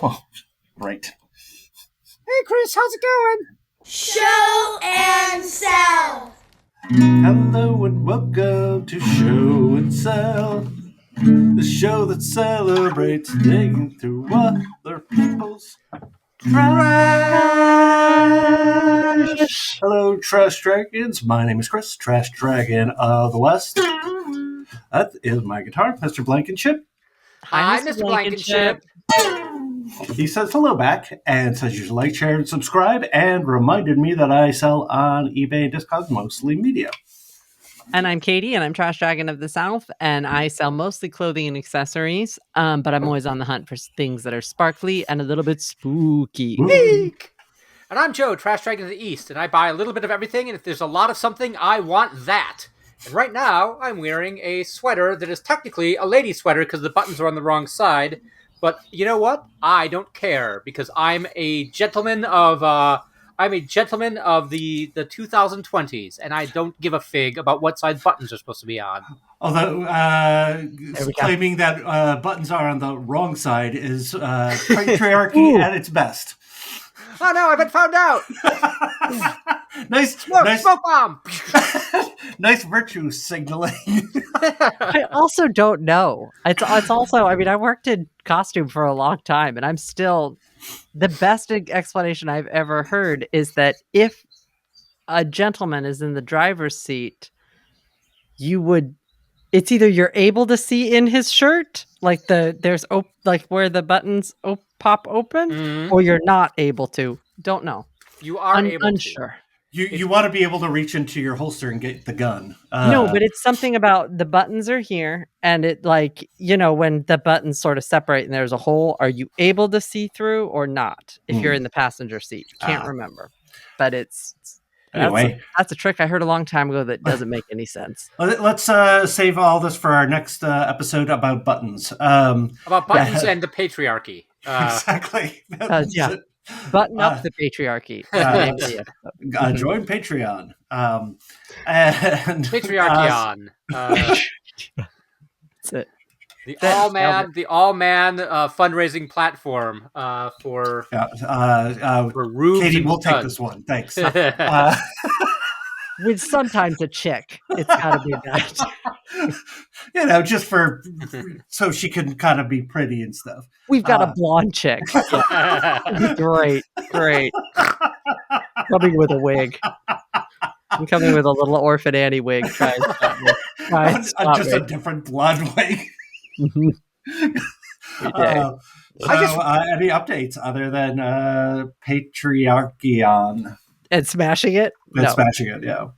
Oh, right. Hey, Chris, how's it going? Show and sell. Hello and welcome to Show and Sell, the show that celebrates digging through other people's trash. Hello, Trash Dragons. My name is Chris, Trash Dragon of the West. That is my guitar, Mr. Blankenship. Hi, Mr. Blankenship. He says hello back and says you should like, share, and subscribe, and reminded me that I sell on eBay and Discogs, mostly media. And I'm Katie, and I'm Trash Dragon of the South, and I sell mostly clothing and accessories, but I'm always on the hunt for things that are sparkly and a little bit spooky. Eek! And I'm Joe, Trash Dragon of the East, and I buy a little bit of everything, and if there's a lot of something, I want that. And right now, I'm wearing a sweater that is technically a lady sweater because the buttons are on the wrong side. But you know what? I don't care because I'm a gentleman of the 2020s, and I don't give a fig about what side buttons are supposed to be on. Although claiming that buttons are on the wrong side is patriarchy at its best. Oh no, I've been found out. nice smoke bomb. Nice virtue signaling. I also don't know. It's also, I mean, I worked in costume for a long time, and I'm still, the best explanation I've ever heard is that if a gentleman is in the driver's seat, it's either you're able to see in his shirt, like like where the buttons pop open, or you're not able to. Don't know. You are unsure. You want to be able to reach into your holster and get the gun. No, but it's something about the buttons are here, and it when the buttons sort of separate and there's a hole, are you able to see through or not? If you're in the passenger seat, can't remember. But anyway, that's a trick I heard a long time ago that doesn't make any sense. Let's save all this for our next episode about buttons. About buttons and the patriarchy. Exactly. Yeah. Button up the patriarchy. Join Patreon. And Patriarchy. That's it. The all-man fundraising platform for roofs. Katie, and we'll studs. take this one. Thanks. With sometimes a chick. It's got to be that. Just so she can kind of be pretty and stuff. We've got a blonde chick. Yeah. Great. Coming with a wig. I'm coming with a little Orphan Annie wig. A different blonde wig. Any updates other than patriarchy on? And smashing it? Smashing it, yeah.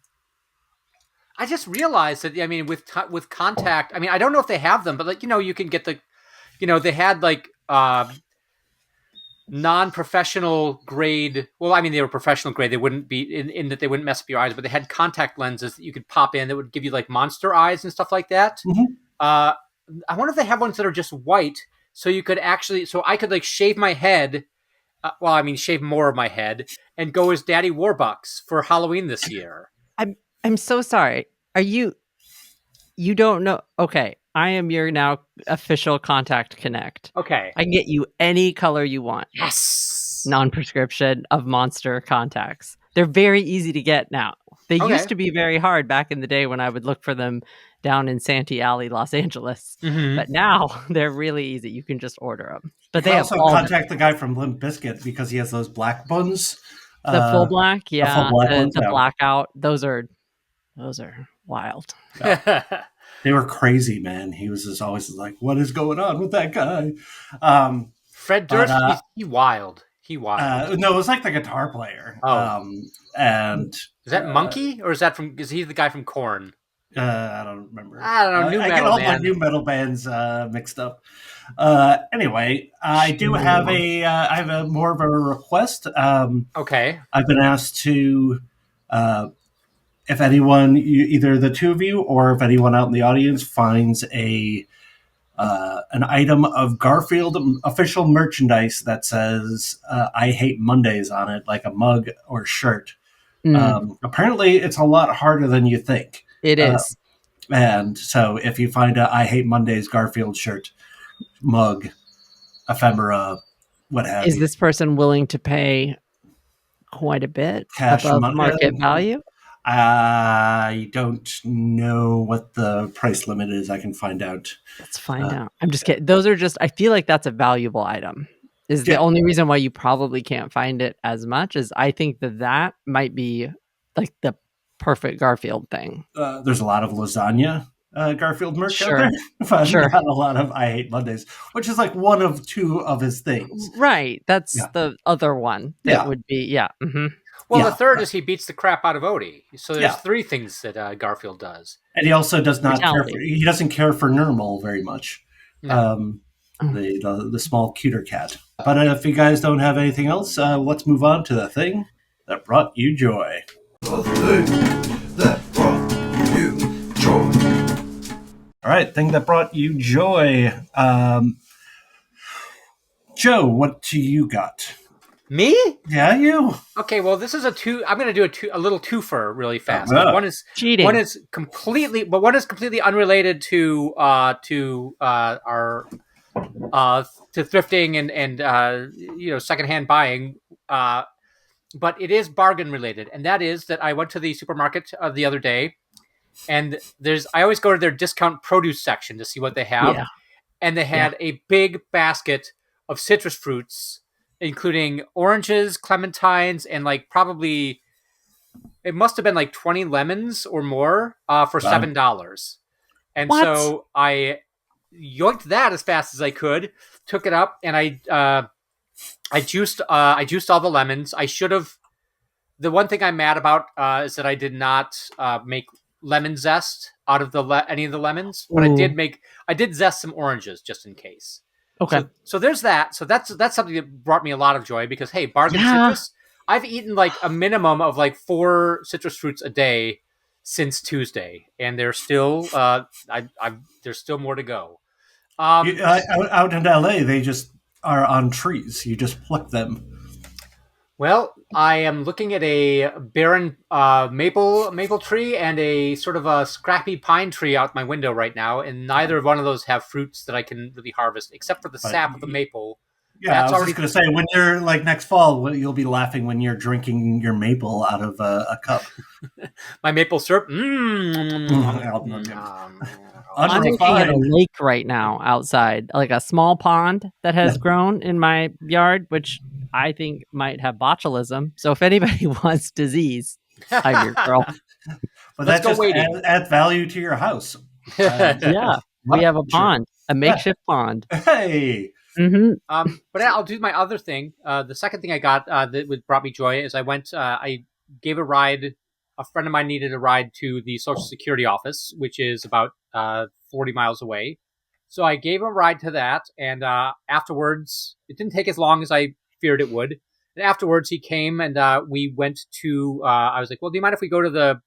I just realized that, I mean, with contact, I mean, I don't know if they have them, but you can get they had non-professional grade. Well, I mean, they were professional grade. They wouldn't be in that they wouldn't mess up your eyes, but they had contact lenses that you could pop in that would give you like monster eyes and stuff like that. Mm-hmm. I wonder if they have ones that are just white, so I could shave my head. Shave more of my head and go as Daddy Warbucks for Halloween this year. I'm so sorry. Are you don't know? Okay. I am your now official Contact Connect. Okay. I can get you any color you want. Yes. Non-prescription of monster contacts. They're very easy to get now. They used to be very hard back in the day when I would look for them down in Santee Alley, Los Angeles. Mm-hmm. But now they're really easy. You can just order them. But they also contact the guy from Limp Bizkit because he has those black buns. The full black, yeah. The full black ones, the blackout. Those are wild. Yeah. They were crazy, man. He was just always like, "What is going on with that guy?" Fred Durst, he wild. No, it was like the guitar player. Oh. And is that Monkey or is he the guy from Korn? I don't remember. I don't know. I get all my new metal bands mixed up. Anyway, I do have a more of a request. Okay. I've been asked to, if anyone, either the two of you or if anyone out in the audience finds an item of Garfield official merchandise that says "I hate Mondays" on it, like a mug or shirt. Apparently, it's a lot harder than you think. It is. And so if you find a "I hate Mondays" Garfield shirt, mug, ephemera, what have Is you. this person willing to pay quite a bit Cash above money. market value? I don't know what the price limit is. I can find out. Let's find out. I'm just kidding. Those are just, I feel like that's a valuable item. Is the Yeah. only reason why you probably can't find it as much is I think that might be like the perfect Garfield thing. There's a lot of lasagna Garfield merch Sure. out there, but Sure. not a lot of I Hate Mondays, which is like one of two of his things. Right. That's Yeah. the other one that Yeah. would be, yeah. Mm-hmm. Well, Yeah. the third is he beats the crap out of Odie. So there's Yeah. 3 things that Garfield does. And he also does not Brutality. he doesn't care for Nermal very much. No. The small cuter cat. But if you guys don't have anything else, let's move on to the thing that brought you joy. The thing that brought you joy. All right, thing that brought you joy. Joe, what do you got? Me? Yeah, you. Okay, well, this is I'm going to do a little twofer really fast. Oh, One is Cheating. one is completely unrelated to our to thrifting and secondhand buying. But it is bargain related, and that is that I went to the supermarket the other day, and I always go to their discount produce section to see what they have, Yeah. and they had a big basket of citrus fruits, including oranges, clementines, and like probably it must have been like 20 lemons or more for Wow. $7. And What? so I yoinked that as fast as I could, took it up, and I juiced all the lemons. I should have. The one thing I'm mad about is that I did not make lemon zest out of any of the lemons, but Ooh. I did zest some oranges just in case. Okay. So there's that. So that's something that brought me a lot of joy because hey, bargain citrus. I've eaten like a minimum of like 4 citrus fruits a day since Tuesday, and they're still there's still more to go. Out in LA, they just are on trees. You just pluck them. Well, I am looking at a barren maple tree and a sort of a scrappy pine tree out my window right now, and neither one of those have fruits that I can really harvest, except for the sap of the maple. Yeah, That's I was just going to say, when you're like next fall, you'll be laughing when you're drinking your maple out of a cup. My maple syrup. I'm looking at a lake right now outside, like a small pond that has grown in my yard, which I think might have botulism. So if anybody wants disease, I'm your girl. But Let's that go just adds value to your house. Yeah, we have a pond, a makeshift pond. Hey. Mm-hmm. But I'll do my other thing. The second thing I got that brought me joy is I gave a ride. A friend of mine needed a ride to the Social Security office, which is about 40 miles away. So I gave him a ride to that, and afterwards, it didn't take as long as I feared it would. And afterwards, he came, and we went to. I was like, "Well, do you mind if we go to the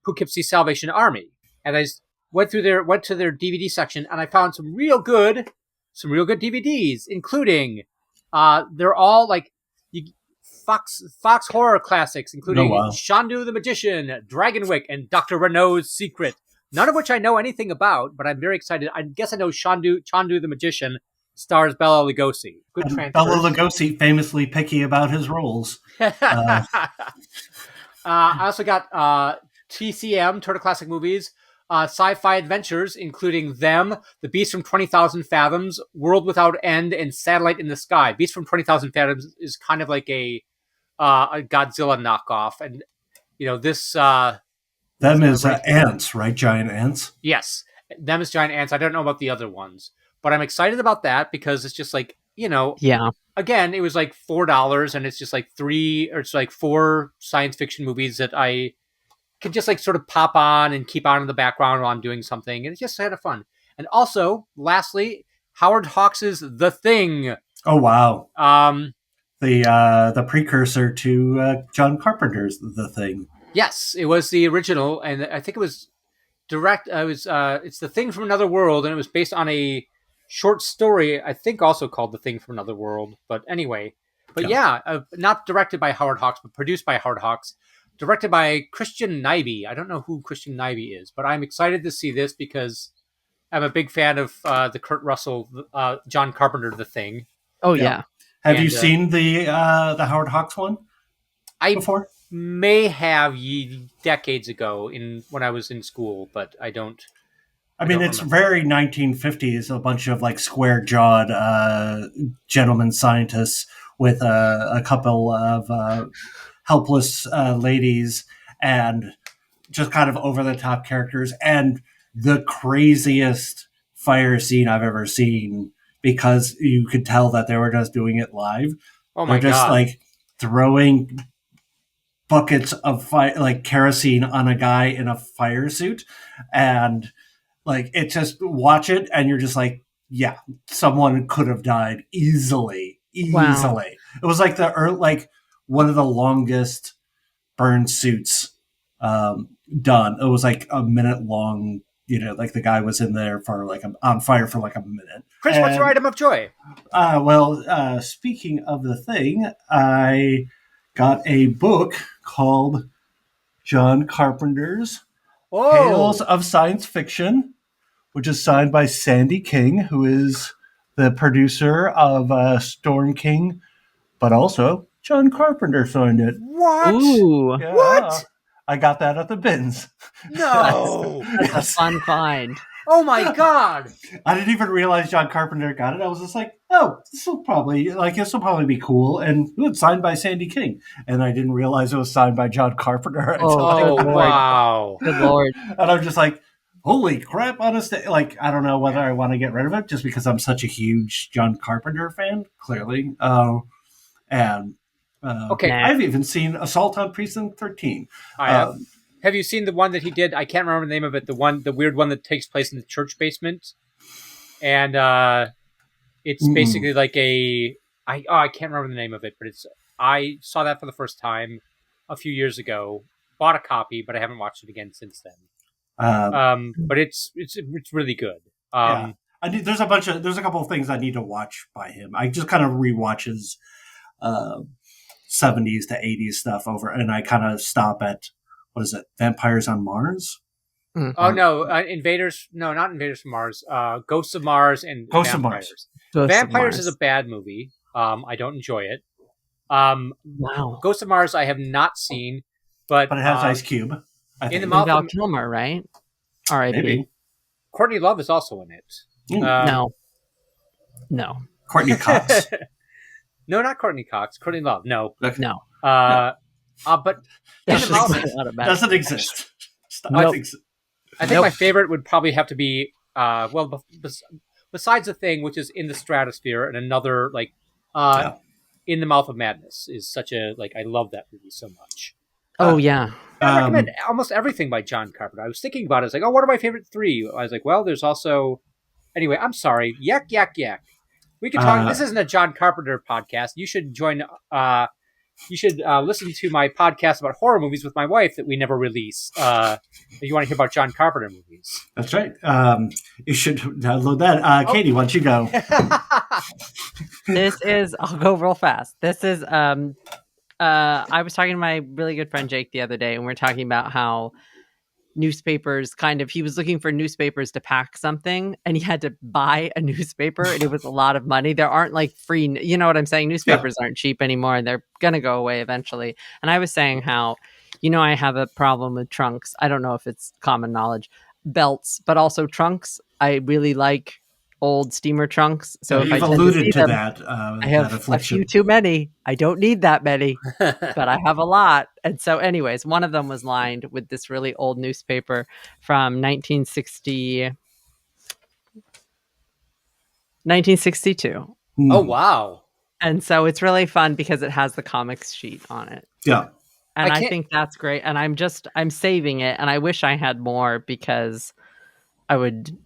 Poughkeepsie Salvation Army?" And I went to their DVD section, and I found some real good DVDs, including they're all like Fox horror classics, including Shandu the Magician, Dragonwick, and Dr. Renault's Secret. None of which I know anything about, but I'm very excited. I guess I know Chandu the Magician stars Bela Lugosi. Good transfer. Bela Lugosi, famously picky about his roles. I also got TCM, Turtle Classic Movies, sci-fi adventures, including Them, The Beast from 20,000 Fathoms, World Without End, and Satellite in the Sky. Beast from 20,000 Fathoms is kind of like a Godzilla knockoff. And, you know, this... Them is ants, right? Giant ants? Yes. Them is giant ants. I don't know about the other ones. But I'm excited about that because it's just like, you know... Yeah. Again, it was like $4, and it's just like 4 science fiction movies that I can just like sort of pop on and keep on in the background while I'm doing something. And it's just kind of fun. And also, lastly, Howard Hawks' The Thing. Oh, wow. The precursor to John Carpenter's The Thing. Yes, it was the original, and I think it was direct. It's The Thing from Another World, and it was based on a short story, I think also called The Thing from Another World. But anyway, not directed by Howard Hawks, but produced by Howard Hawks. Directed by Christian Nyby. I don't know who Christian Nyby is, but I'm excited to see this because I'm a big fan of the Kurt Russell, John Carpenter, The Thing. Oh Yeah. yeah. Have you And, seen the Howard Hawks one I before? may have decades ago when I was in school, but I don't. I I mean, don't it's remember. very 1950s. A bunch of like square-jawed gentleman scientists with a couple of helpless ladies and just kind of over-the-top characters, and the craziest fire scene I've ever seen because you could tell that they were just doing it live. Oh They're my just god! like throwing buckets of fire, like kerosene, on a guy in a fire suit, and like it just watch it, and you're just like, yeah, someone could have died easily. Wow. It was like like one of the longest burn suits done. It was like a minute long. Like the guy was in there for like on fire for like a minute. Chris, what's your item of joy? Speaking of the thing, I got a book called John Carpenter's Tales of Science Fiction, which is signed by Sandy King, who is the producer of Storm King, but also John Carpenter signed it. What? Ooh. Yeah, What? I got that at the bins. No! That's Yes. a fun find. Oh my god! I didn't even realize John Carpenter got it. I was just like, oh, this will probably be cool. And it's signed by Sandy King. And I didn't realize it was signed by John Carpenter. Oh good lord. wow! Good lord. And I'm just like, holy crap, honestly. Like, I don't know whether I want to get rid of it just because I'm such a huge John Carpenter fan, clearly. Okay. I've even seen Assault on Precinct 13. I have. Have you seen the one that he did? I can't remember the name of it. The weird one that takes place in the church basement, and it's basically like I can't remember the name of it, but I saw that for the first time a few years ago. Bought a copy, but I haven't watched it again since then. But it's really good. Yeah. There's a couple of things I need to watch by him. I just kind of rewatch his 70s to 80s stuff over, and I kind of stop at, what is it, Vampires on Mars? Mm. Oh no, Invaders! No, not Invaders from Mars. Ghosts of Mars and Ghosts of Vampires. Mars. Vampires is a bad movie. I don't enjoy it. Wow. Ghosts of Mars I have not seen, but it has Ice Cube. I in think. the mouth Val of Kilmer, right? R.I.P. Maybe. Courtney Love is also in it. No. Courtney Cox. No, not Courtney Cox. Courtney Love. No. No. But in the mouth, Doesn't exist. Nope. I think my favorite would probably have to be besides the Thing, which is in the stratosphere, and another like In the Mouth of Madness is such a I love that movie so much. Oh yeah. I recommend almost everything by John Carpenter. I was thinking about it. It's like, what are my favorite three? I was like, well, there's also. Anyway, I'm sorry. Yak. We can talk. This isn't a John Carpenter podcast. You should join. You should listen to my podcast about horror movies with my wife that we never release. If you want to hear about John Carpenter movies. That's right. You should download that. Katie, why don't you go? I'll go real fast. This is, I was talking to my really good friend Jake the other day, and we are talking about how newspapers he was looking for newspapers to pack something, and he had to buy a newspaper, and it was a lot of money. There aren't free, you know what I'm saying? Newspapers aren't cheap anymore, and they're going to go away eventually. And I was saying how, I have a problem with trunks. I don't know if it's common knowledge. Belts, but also trunks. I really like old steamer trunks. So if you've I alluded to them, that. I have a few too many. I don't need that many, but I have a lot. And so anyways, one of them was lined with this really old newspaper from 1962. Oh, wow. And so it's really fun because it has the comics sheet on it. Yeah. And I think that's great. And I'm saving it. And I wish I had more because I would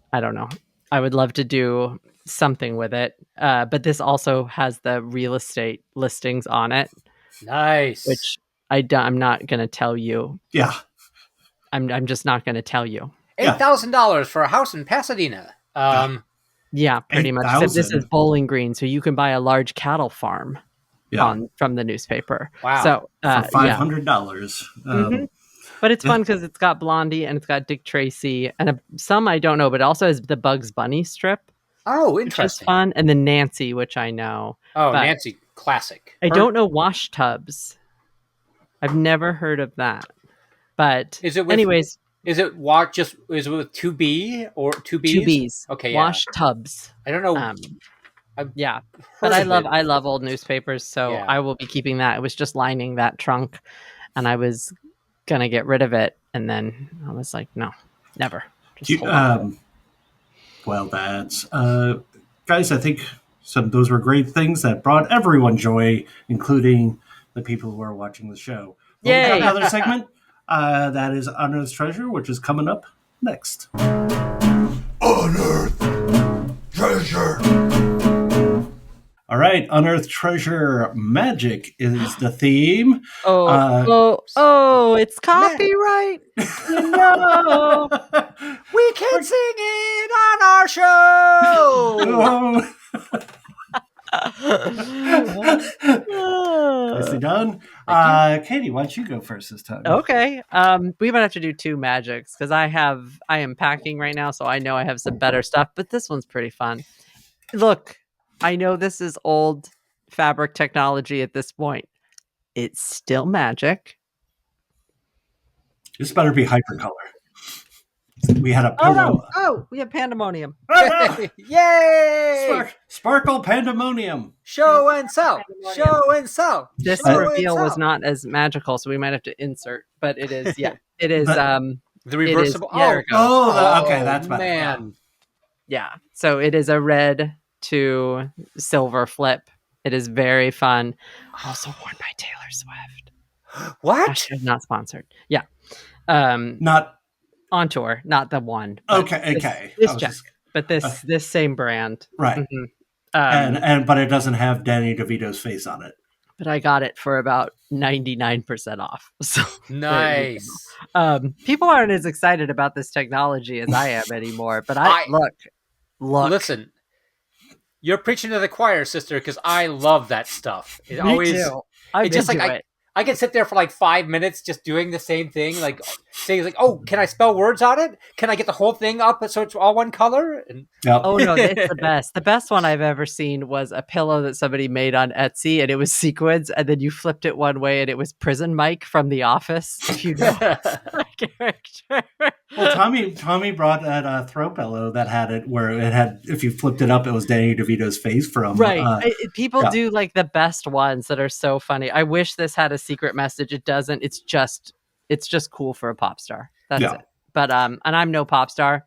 love to do something with it. But this also has the real estate listings on it. Nice. Which I'm not going to tell you. Yeah. I'm just not going to tell you. $8,000 for a house in Pasadena. Yeah, pretty much. Except this is Bowling Green, so you can buy a large cattle farm from the newspaper. Wow. So for $500. But it's fun because it's got Blondie and it's got Dick Tracy and some I don't know, but it also has the Bugs Bunny strip. Oh, which is interesting. fun, and then Nancy, which I know. Oh, but Nancy, classic. I don't know wash tubs. I've never heard of that. But Is it with? anyways, Is it with 2B or 2Bs? two B's. Okay, Wash tubs. I don't know. Yeah. Heard But I of love it. old newspapers, so Yeah. I will be keeping that. It was just lining that trunk, and I was gonna get rid of it, and then I was like, no, never. Just hold on to it. Well, that's guys. I think those were great things that brought everyone joy, including the people who are watching the show. Well, we got Yay! another segment that is Unearthed Treasure, which is coming up next. Unearthed treasure. All right, Unearthed Treasure magic is the theme. It's copyright. You know. We can sing it on our show. Nicely done. Katie, why don't you go first this time? Okay. We might have to do two magics because I am packing right now, so I know I have some better stuff, but this one's pretty fun. Look, I know this is old fabric technology at this point. It's still magic. This better be hypercolor. We had a pillow. Oh, we have Pandamonium. Yay! Sparkle Pandamonium. Show and sell. Show and sell. This Show and reveal was sell. not as magical, so we might have to insert. But it is, yeah, it is. But- The reversible. there we go. Okay, that's better. Man. Yeah, so it is a red to silver flip. It is very fun. Also worn by Taylor Swift. What? Hashtag not sponsored. Yeah. Not On tour, not the one. but okay. This I was jacket, but this same brand. right, Mhm. but it doesn't have Danny DeVito's face on it. But I got it for about 99% off. So Nice. people aren't as excited about this technology as I am anymore. But I look. Listen, you're preaching to the choir, sister, because I love that stuff. It Me always. too. I'm It's just into like it. I can sit there for like 5 minutes just doing the same thing, like saying like, "Oh, can I spell words on it? Can I get the whole thing up so it's all one color?" And Yep. Oh no, it's the best. The best one I've ever seen was a pillow that somebody made on Etsy, and it was sequins, and then you flipped it one way, and it was Prison Mike from The Office. If you know that character. Well, Tommy brought that throw pillow that had it where it had, if you flipped it up, it was Danny DeVito's face from Right. People yeah. do like the best ones that are so funny. I wish this had a secret message. It doesn't. It's just cool for a pop star. That's Yeah. it. But and I'm no pop star.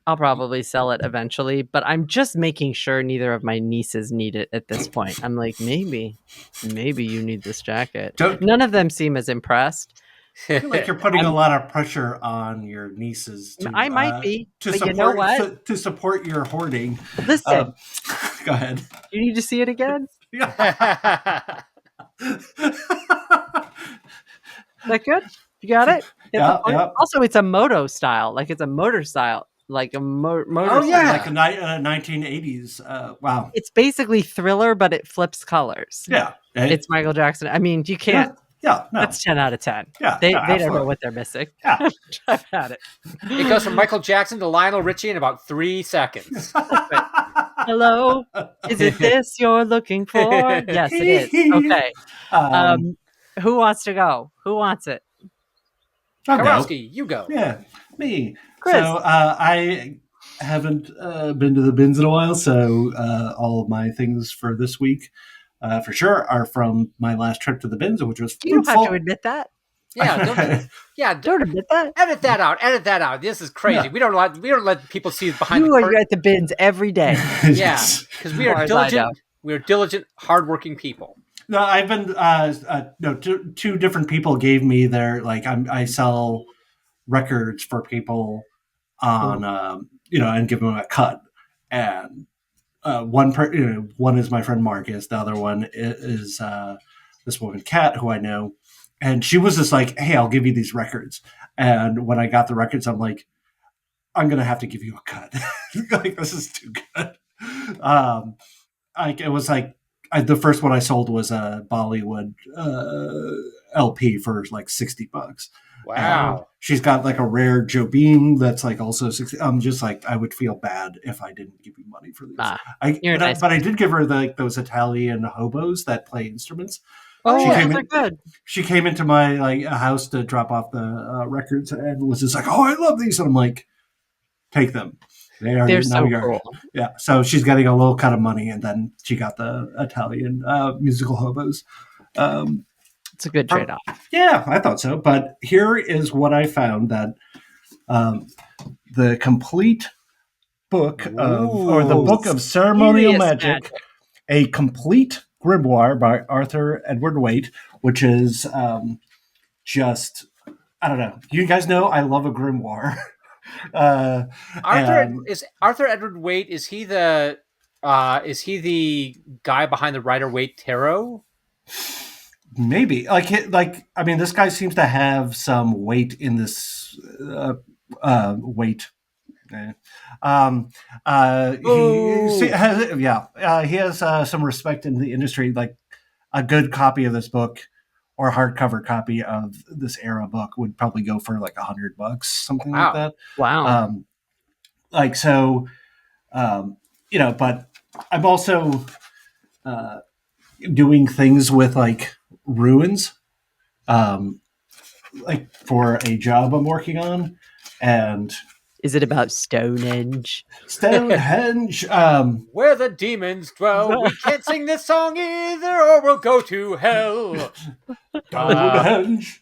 I'll probably sell it eventually, but I'm just making sure neither of my nieces need it at this point. I'm like, maybe you need this jacket. None of them seem as impressed. I feel like you're putting a lot of pressure on your nieces. I might be, to but support, you know what? to support your hoarding. Listen, Go ahead. you need to see it again. Oh, Is that good? You got it? Get the Yeah, point? yeah. Also, it's a moto style. Like it's a motor style. Like a motor Oh, style. yeah. Like a 1980s. Wow. It's basically Thriller, but it flips colors. Yeah. It's Michael Jackson. I mean, you can't. Yeah. No. That's 10 out of 10. Yeah. They no, don't know absolutely. what they're missing. Yeah. I've had it. It goes from Michael Jackson to Lionel Richie in about 3 seconds. Hello? Is it this you're looking for? Yes, it is. Okay. Who wants to go? Who wants it? I'll go. Kowalski, you go. Yeah, me. Chris. So I haven't been to the bins in a while, so all of my things for this week, for sure, are from my last trip to the bins, which was You don't have to admit that. Yeah, Don't admit that. edit that out. Edit that out. This is crazy. Yeah. We don't let people see behind You the are curtain. at the bins every day. Yeah, Yes. because we As are far as I know. diligent. We are diligent, hardworking people. No, I've been. Two different people gave me their I sell records for people on and give them a cut, and one is my friend Marcus, the other one is this woman Kat who I know, and she was just like, "Hey, I'll give you these records," and when I got the records, I'm like, "I'm gonna have to give you a cut. Like this is too good." It was like. The first one I sold was a Bollywood LP for like $60, Wow. She's got like a rare Jobim that's like also 60. I'm just like, I would feel bad if I didn't give you money for these. You're nice. But I did give her those Italian hobos that play instruments. Oh, She came those in- are good. She came into my house to drop off the records and was just like, "Oh, I love these," and I'm like, "Take them. They're so cool. Yeah, so she's getting a little cut of money, and then she got the Italian musical hobos. It's a good trade-off. Yeah, I thought so. But here is what I found: that the complete book or the book of ceremonial magic, a complete grimoire by Arthur Edward Waite, which is just, I don't know. You guys know I love a grimoire. Arthur Edward Waite, is he the guy behind the Rider-Waite Tarot? Maybe I mean, this guy seems to have some weight in this weight. He has some respect in the industry. Like a good copy of this book or a hardcover copy of this era book would probably go for like $100, something like that. Wow. But I'm also doing things with like ruins, like for a job I'm working on. And is it about Stonehenge? Stonehenge, where the demons dwell. We can't sing this song either, or we'll go to hell. Stonehenge.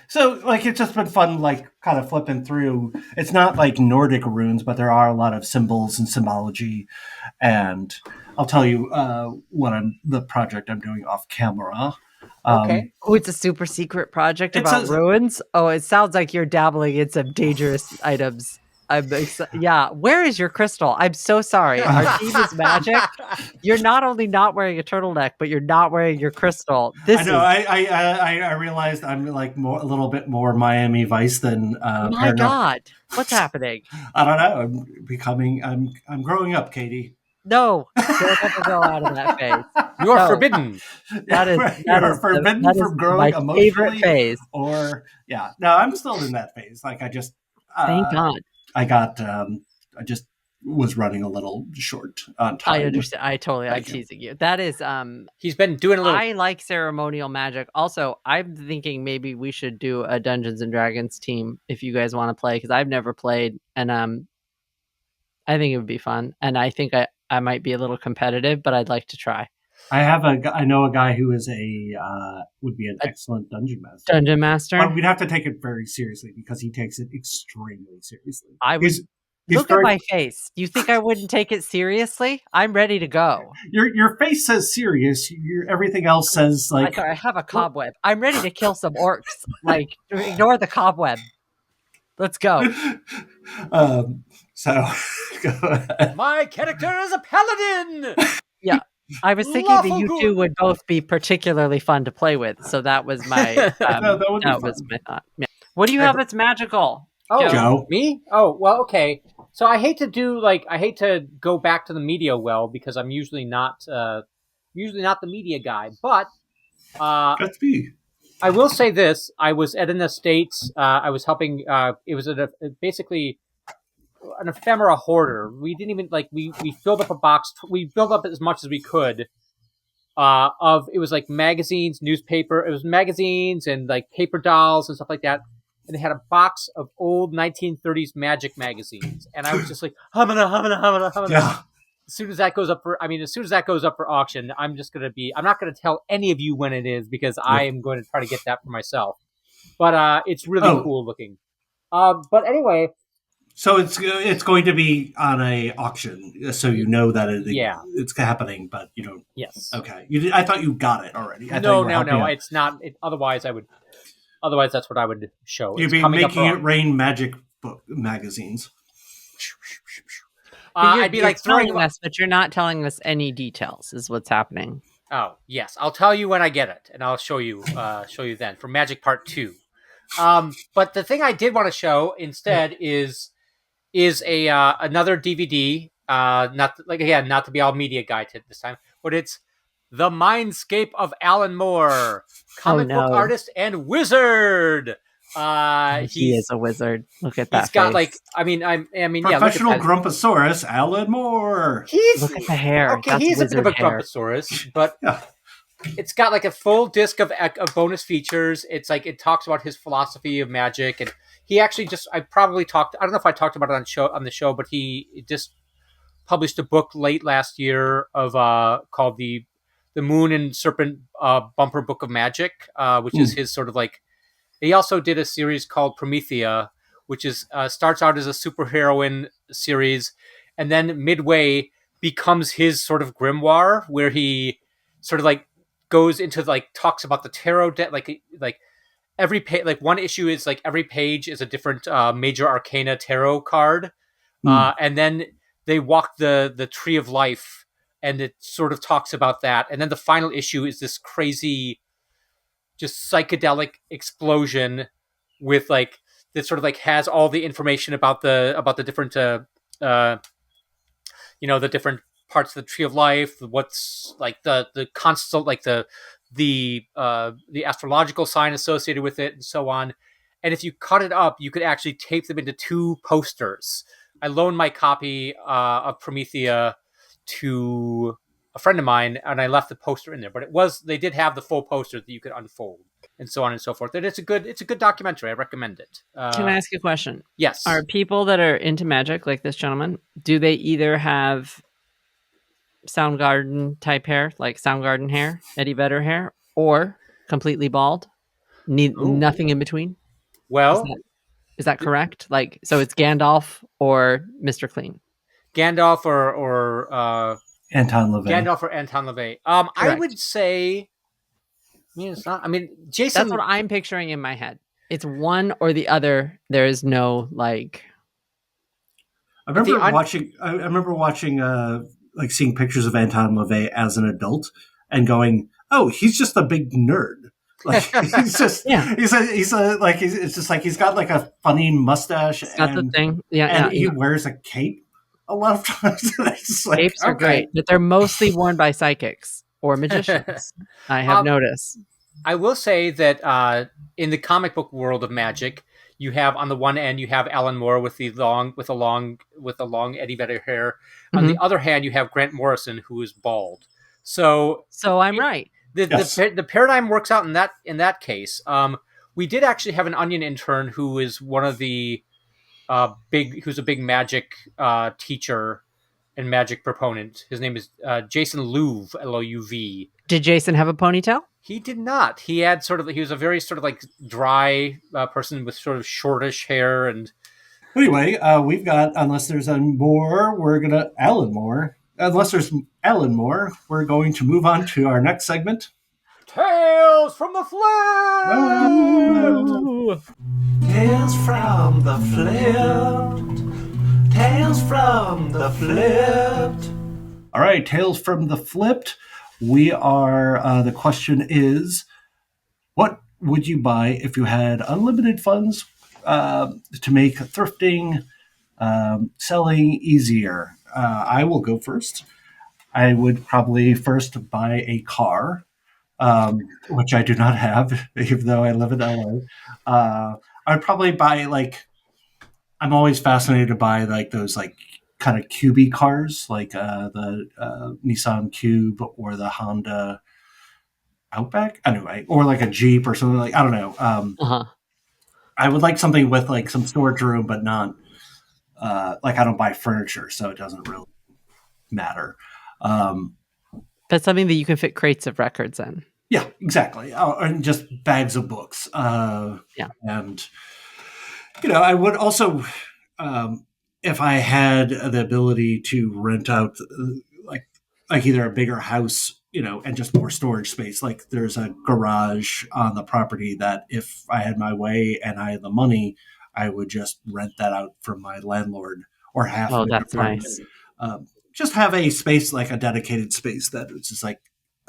So like it's just been fun, like kind of flipping through. It's not like Nordic runes, but there are a lot of symbols and symbology. And I'll tell you the project I'm doing off camera. Okay. Oh, it's a super secret project about ruins. Oh, it sounds like you're dabbling in some dangerous items. Yeah. Where is your crystal? I'm so sorry. Our team is magic. You're not only not wearing a turtleneck, but you're not wearing your crystal. I realized I'm like a little bit more Miami Vice than. My God, what's happening? I don't know. I'm growing up, Katie. No, don't ever go out of that phase. You're forbidden. That is forbidden from growing my emotionally. Favorite phase. No, I'm still in that phase. Like I just thank God. I just was running a little short on time. I understand. I'm teasing you. That is he's been doing a little. I like ceremonial magic. Also, I'm thinking maybe we should do a Dungeons and Dragons team if you guys want to play, because I've never played, and I think it would be fun, and I think I might be a little competitive, but I'd like to try. I know a guy who is would be an excellent dungeon master. Dungeon master? But we'd have to take it very seriously because he takes it extremely seriously. Look at my face. You think I wouldn't take it seriously? I'm ready to go. Your face says serious. Everything else says like. I have a cobweb. I'm ready to kill some orcs. Like, ignore the cobweb. Let's go. So, go ahead. My character is a paladin. Yeah, I was thinking that you two would both be particularly fun to play with, so that was my that was my thought. Yeah. What do you have that's magical? Oh, Joe? Me? Oh, well, okay. So I hate to go back to the media well, because I'm usually not the media guy, but that's me. I will say this: I was at an estate. I was helping. It was basically an ephemera hoarder. We didn't even we filled up a box. We filled up as much as we could. It was like magazines, newspaper. It was magazines and like paper dolls and stuff like that. And they had a box of old 1930s magic magazines, and I was just like, humana. Yeah. As soon as that goes up for auction, I'm not gonna tell any of you when it is, because I am going to try to get that for myself. But it's really cool looking. But anyway. So it's going to be on a auction, so you know that it's happening, but you don't. Yes. Okay. I thought you got it already. No. It's not. Otherwise, that's what I would show. You'd be making it rain magic book magazines. I'd be like throwing us, but you're not telling us any details. Is what's happening. Oh yes, I'll tell you when I get it, and I'll show you then for Magic Part 2. But the thing I did want to show instead is another DVD. Not to be all media guy this time, but it's The Mindscape of Alan Moore, comic book artist and wizard. He is a wizard. Look at that He's got face. I mean, yeah, look Professional at that. Grumposaurus, Alan Moore. Look at the hair. Okay, That's he's a bit of a wizard hair. Grumposaurus, but Yeah. it's got like a full disc of bonus features. It's like it talks about his philosophy of magic, and he actually I don't know if I talked about it on the show, but he just published a book late last year of called the Moon and Serpent Bumper Book of Magic, which is his sort of like. He also did a series called Promethea, which is starts out as a superheroine series, and then midway becomes his sort of grimoire, where he sort of like goes into like talks about the tarot deck, like every page, like one issue is like every page is a different major arcana tarot card, and then they walk the tree of life, and it sort of talks about that, and then the final issue is this crazy just psychedelic explosion with like that sort of like has all the information about the different the different parts of the tree of life, what's like the constant like the astrological sign associated with it and so on. And if you cut it up, you could actually tape them into 2 posters. I loaned my copy of Promethea to a friend of mine, and I left the poster in there. But they did have the full poster that you could unfold, and so on and so forth. And it's a good documentary. I recommend it. Can I ask you a question? Yes. Are people that are into magic, like this gentleman, do they either have Soundgarden type hair, like Soundgarden hair, Eddie Vedder hair, or completely bald? Nothing in between? Well, is that correct? Like, so it's Gandalf or Mr. Clean? Gandalf or Anton LaVey. Gandalf or Anton LaVey. I would say. I mean, it's not. I mean, Jason. That's what I'm picturing in my head. It's one or the other. There is no like. I remember watching, like seeing pictures of Anton LaVey as an adult and going, "Oh, he's just a big nerd." Like he's just, it's just like he's got like a funny mustache. That's the thing. And he wears a cape a lot of times. Capes are great, but they're mostly worn by psychics or magicians. I have noticed. I will say that in the comic book world of magic, you have on the one end you have Alan Moore with the long Eddie Vedder hair. On the other hand, you have Grant Morrison, who is bald. So I'm right. The paradigm works out in that case. We did actually have an Onion intern who is one of the who's a big magic teacher and magic proponent. His name is Jason Louv, Louv. Did Jason have a ponytail? He did not. He was a very sort of like dry person with sort of shortish hair. And anyway, we've got, unless there's Alan Moore, we're going to move on to our next segment. Tales from the Flypt! Tales from the Flypt. Tales from the Flypt. All right, Tales from the Flypt. We are, the question is, what would you buy if you had unlimited funds to make thrifting, selling easier? I will go first. I would probably first buy a car, which I do not have, even though I live in LA. I'd probably buy I'm always fascinated to buy those kind of cubey cars, like the Nissan Cube or the Honda Outback, anyway, or like a Jeep or something I don't know. I would like something with some storage room, but not I don't buy furniture, so it doesn't really matter. But something that you can fit crates of records in. Yeah, exactly. And just bags of books. And I would also, if I had the ability to rent out like either a bigger house, and just more storage space, like there's a garage on the property that if I had my way and I had the money, I would just rent that out from my landlord or half of it. That's nice. Just have a space, like a dedicated space that it's just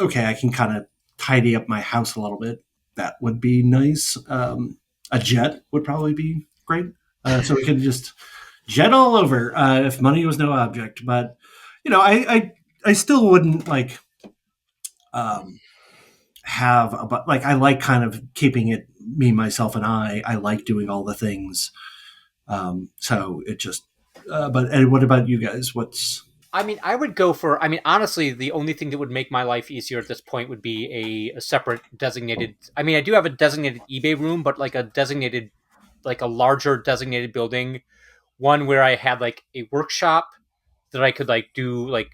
okay, I can kind of tidy up my house a little bit. That would be nice. A jet would probably be great. So we can just jet all over if money was no object. But, I still wouldn't have like I like kind of keeping it me, myself, and I like doing all the things. So it just. But and what about you guys? What's I mean, I would go for. I mean, honestly, the only thing that would make my life easier at this point would be a separate designated. I mean, I do have a designated eBay room, but like a designated, like a larger designated building, one where I had like a workshop that I could like do like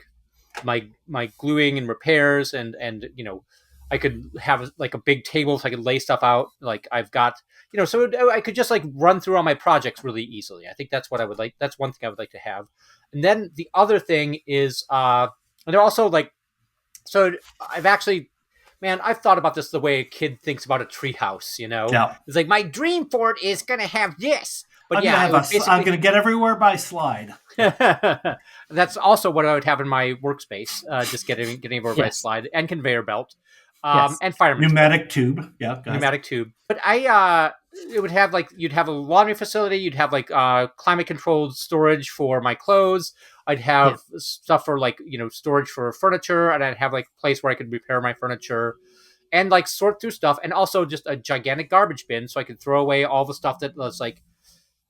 my gluing and repairs, and I could have like a big table so I could lay stuff out. Like I've got so I could just like run through all my projects really easily. I think that's what I would like. That's one thing I would like to have. And then the other thing is, and they're also like, so I've actually, man, I've thought about this the way a kid thinks about a treehouse. yeah? It's like my dream for it is gonna have this, but I'm gonna get everywhere by slide. That's also what I would have in my workspace. Just getting everywhere by slide and conveyor belt, and fireman pneumatic tube. Yeah, pneumatic tube. But it would have like you'd have a laundry facility. You'd have like climate controlled storage for my clothes. I'd have stuff for like storage for furniture, and I'd have like a place where I could repair my furniture and like sort through stuff, and also just a gigantic garbage bin so I could throw away all the stuff that was like.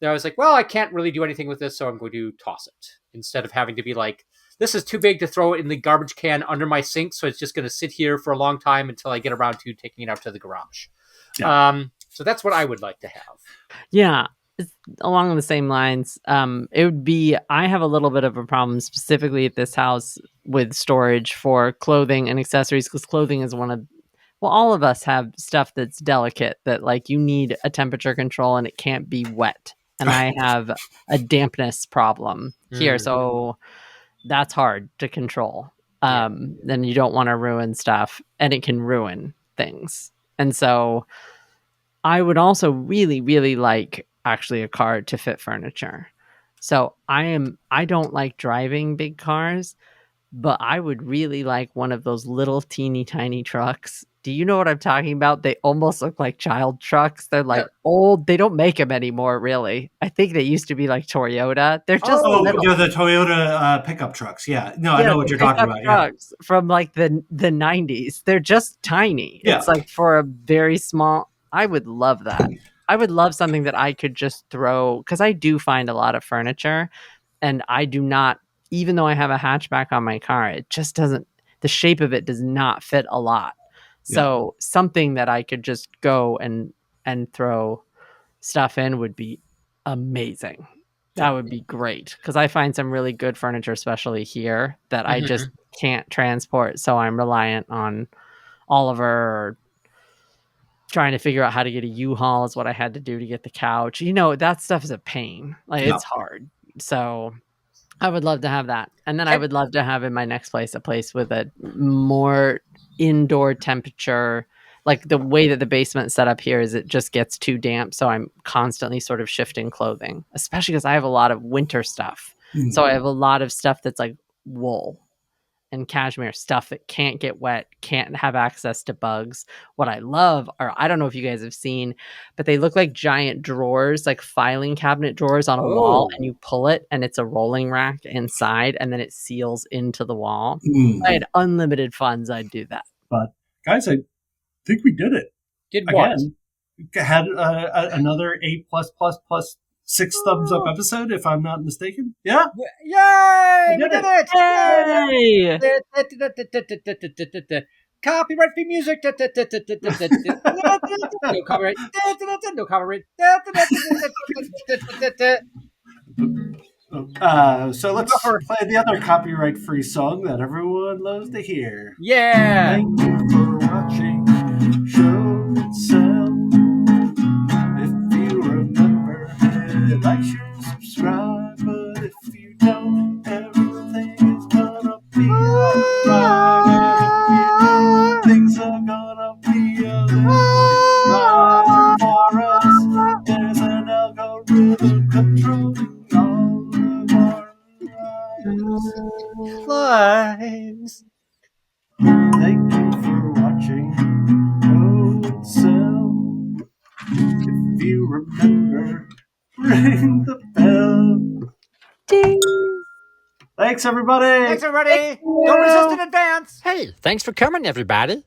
I was like, well, I can't really do anything with this, so I'm going to toss it instead of having to be like, this is too big to throw it in the garbage can under my sink, so it's just going to sit here for a long time until I get around to taking it out to the garage. Yeah. So that's what I would like to have. Yeah, it's along the same lines. It would be, I have a little bit of a problem specifically at this house with storage for clothing and accessories, because clothing is one of, well, all of us have stuff that's delicate that like you need a temperature control and it can't be wet. And I have a dampness problem here. So that's hard to control. Then you don't want to ruin stuff, and it can ruin things. And so I would also really, really like actually a car to fit furniture. So I don't like driving big cars, but I would really like one of those little teeny tiny trucks. Do you know what I'm talking about? They almost look like child trucks. They're like old. They don't make them anymore, really. I think they used to be like Toyota. They're just the Toyota pickup trucks. Yeah, no, I know what you're talking about. Trucks from like the 90s. They're just tiny. Yeah. It's like for a very small. I would love that. I would love something that I could just throw, because I do find a lot of furniture, and I do not. Even though I have a hatchback on my car, it just doesn't. The shape of it does not fit a lot. So something that I could just go and throw stuff in would be amazing. That would be great, because I find some really good furniture, especially here, that I just can't transport. So I'm reliant on Oliver, or trying to figure out how to get a U-Haul is what I had to do to get the couch. That stuff is a pain. Like it's hard. So I would love to have that. And then I would love to have in my next place a place with a more indoor temperature. Like the way that the basement's set up here is it just gets too damp. So I'm constantly sort of shifting clothing, especially because I have a lot of winter stuff. Mm-hmm. So I have a lot of stuff that's like wool and cashmere stuff that can't get wet, can't have access to bugs. What I love are, I don't know if you guys have seen, but they look like giant drawers, like filing cabinet drawers on a wall, and you pull it and it's a rolling rack inside, and then it seals into the wall. If I had unlimited funds, I'd do that. But guys, I think we did it. Did what? Again, had another A+++ 6 thumbs up episode, if I'm not mistaken. Yeah. Yay! We did it! Yay! Copyright free music. No copyright. No copyright. So let's play the other copyright free song that everyone loves to hear. Yeah. Thank you for watching Show and Sell. If you remember, hit like, share, subscribe. But if you don't, everything is gonna be alright. Things are gonna be a little right for us. There's an algorithm controlling all of our lives. Thank you for watching Show and Sell. If you remember, ring the bell. Ding. Thanks, everybody. Thanks, everybody. Don't resist in advance. Hey, thanks for coming, everybody.